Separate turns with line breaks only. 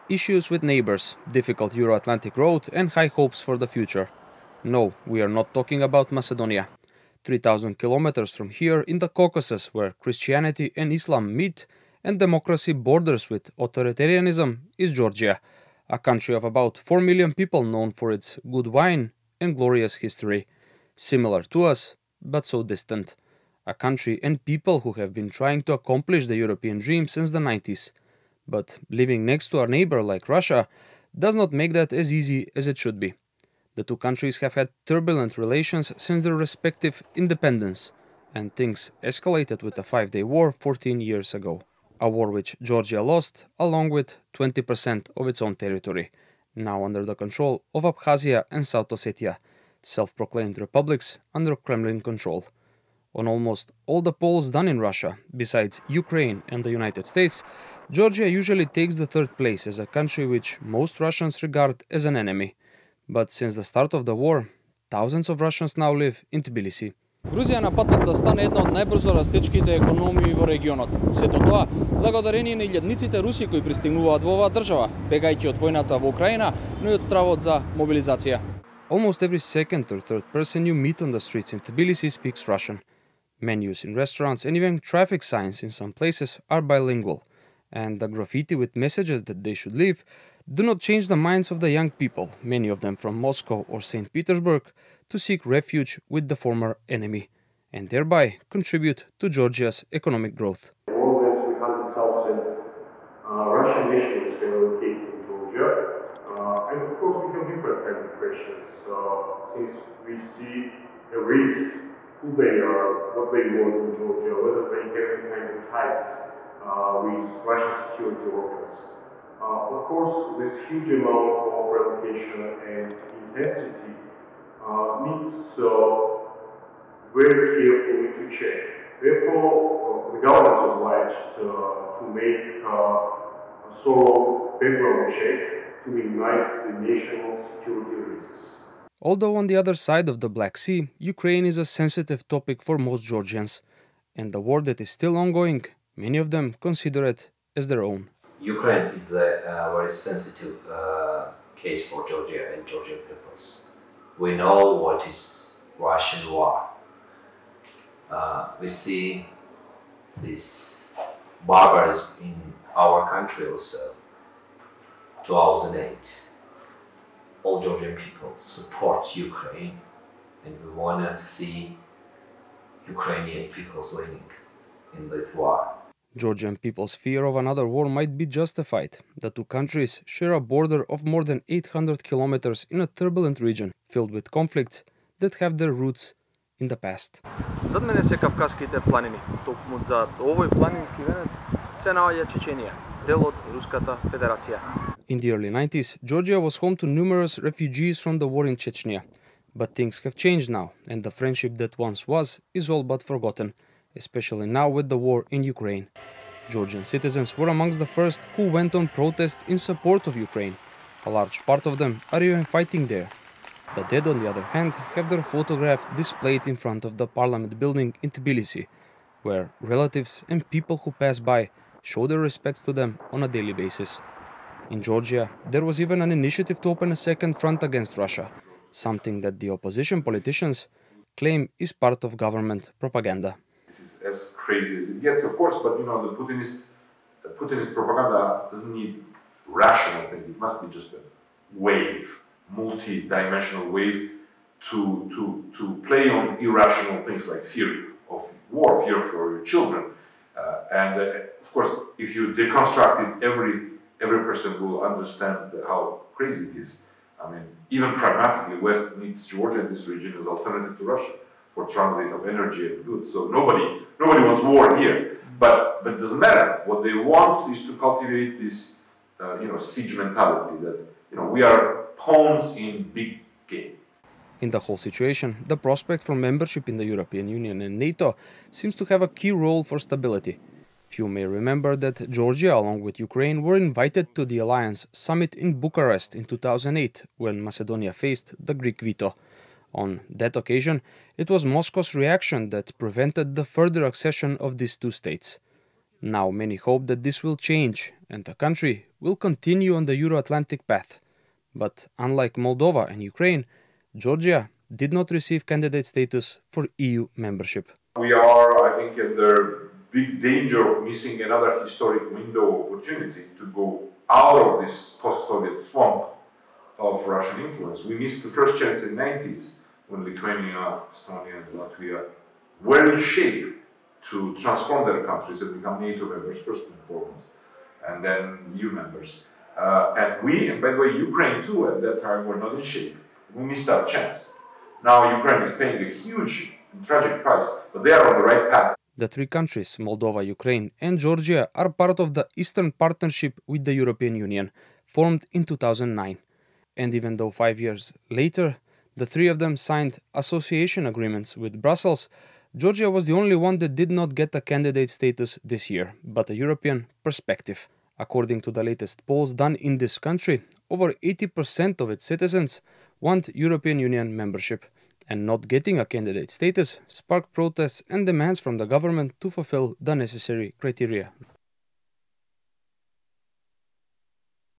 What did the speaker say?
Issues with neighbors, difficult Euro-Atlantic road and high hopes for the future. No, we are not talking about Macedonia. 3,000 kilometers from here in the Caucasus, where Christianity and Islam meet and democracy borders with authoritarianism, is Georgia, a country of about 4 million people known for its good wine and glorious history. Similar to us, but so distant. A country and people who have been trying to accomplish the European dream since the 90s. But living next to a neighbor like Russia does not make that as easy as it should be. The two countries have had turbulent relations since their respective independence, and things escalated with the 5-day war 14 years ago. A war which Georgia lost, along with 20% of its own territory, now under the control of Abkhazia and South Ossetia, self-proclaimed republics under Kremlin control. On almost all the polls done in Russia, besides Ukraine and the United States, Georgia usually takes the third place as a country which most Russians regard as an enemy. But since the start of the war, thousands of Russians now live in Tbilisi.
Грузија на патот да стане една од најбрзо растечките економии во регионот. Сето тоа благодарение на илјадниците руси кои пристигнуваат во оваа држава, бегајќи од војната во Украина, но и од стравот за мобилизација.
Almost every second or third person you meet on the streets in Tbilisi speaks Russian. Menus in restaurants and even traffic signs in some places are bilingual, and the graffiti with messages that they should leave do not change the minds of the young people, many of them from Moscow or St. Petersburg, to seek refuge with the former enemy, and thereby contribute to Georgia's economic growth.
More than 300,000 Russian nationals have relocated in Georgia, and of course we have different kind of questions, since we see a risk who they are, what they want in Georgia, whether they have any kind of ties with Russian security organs. Of course, this huge amount of relocation and intensity needs very carefully to check. Therefore, the government is obliged to make a thorough background check to minimize the national security risks.
Although on the other side of the Black Sea, Ukraine is a sensitive topic for most Georgians, and the war that is still ongoing, many of them consider it as their own.
Ukraine is a very sensitive case for Georgia and Georgian peoples. We know what is Russian war. We see this barbarism in our country also. 2008, all Georgian people support Ukraine, and we want to see Ukrainian peoples winning in this war.
Georgian people's fear of another war might be justified. The two countries share a border of more than 800 kilometers in a turbulent region, filled with conflicts that have their roots in the past.
Зад мене се Кавказските планини. Токму зад овој планински венец се наоѓа Чеченија, дел од Руската Федерација.
In the early 90s, Georgia was home to numerous refugees from the war in Chechnya. But things have changed now, and the friendship that once was is all but forgotten, especially now with the war in Ukraine. Georgian citizens were amongst the first who went on protests in support of Ukraine. A large part of them are even fighting there. The dead, on the other hand, have their photograph displayed in front of the parliament building in Tbilisi, where relatives and people who pass by show their respects to them on a daily basis. In Georgia, there was even an initiative to open a second front against Russia, something that the opposition politicians claim is part of government propaganda.
This is as crazy as it gets, of course, but you know, the Putinist propaganda doesn't need rational things. It must be just a wave, multi-dimensional wave to play on irrational things like fear of war, fear for your children. Of course, if you deconstruct it, every person will understand how crazy it is. I mean, even pragmatically, West needs Georgia in this region as alternative to Russia for transit of energy and goods. So nobody wants war here. But it doesn't matter. What they want is to cultivate this, siege mentality that we are pawns in big game.
In the whole situation, the prospect for membership in the European Union and NATO seems to have a key role for stability. Few may remember that Georgia, along with Ukraine, were invited to the Alliance summit in Bucharest in 2008, when Macedonia faced the Greek veto. On that occasion, it was Moscow's reaction that prevented the further accession of these two states. Now many hope that this will change and the country will continue on the Euro-Atlantic path. But unlike Moldova and Ukraine, Georgia did not receive candidate status for EU membership.
We are, I think, in the big danger of missing another historic window of opportunity to go out of this post-Soviet swamp of Russian influence. We missed the first chance in the 90s when Lithuania, Estonia and Latvia were in shape to transform their countries and become NATO members first and foremost, and then EU members. And we, and by the way, Ukraine too, at that time were not in shape. We missed our chance. Now Ukraine is paying a huge, tragic price, but they are on the right path.
The three countries, Moldova, Ukraine and Georgia, are part of the Eastern Partnership with the European Union, formed in 2009. And even though 5 years later, the three of them signed association agreements with Brussels, Georgia was the only one that did not get a candidate status this year, but a European perspective. According to the latest polls done in this country, over 80% of its citizens want European Union membership, and not getting a candidate status sparked protests and demands from the government to fulfill the necessary criteria.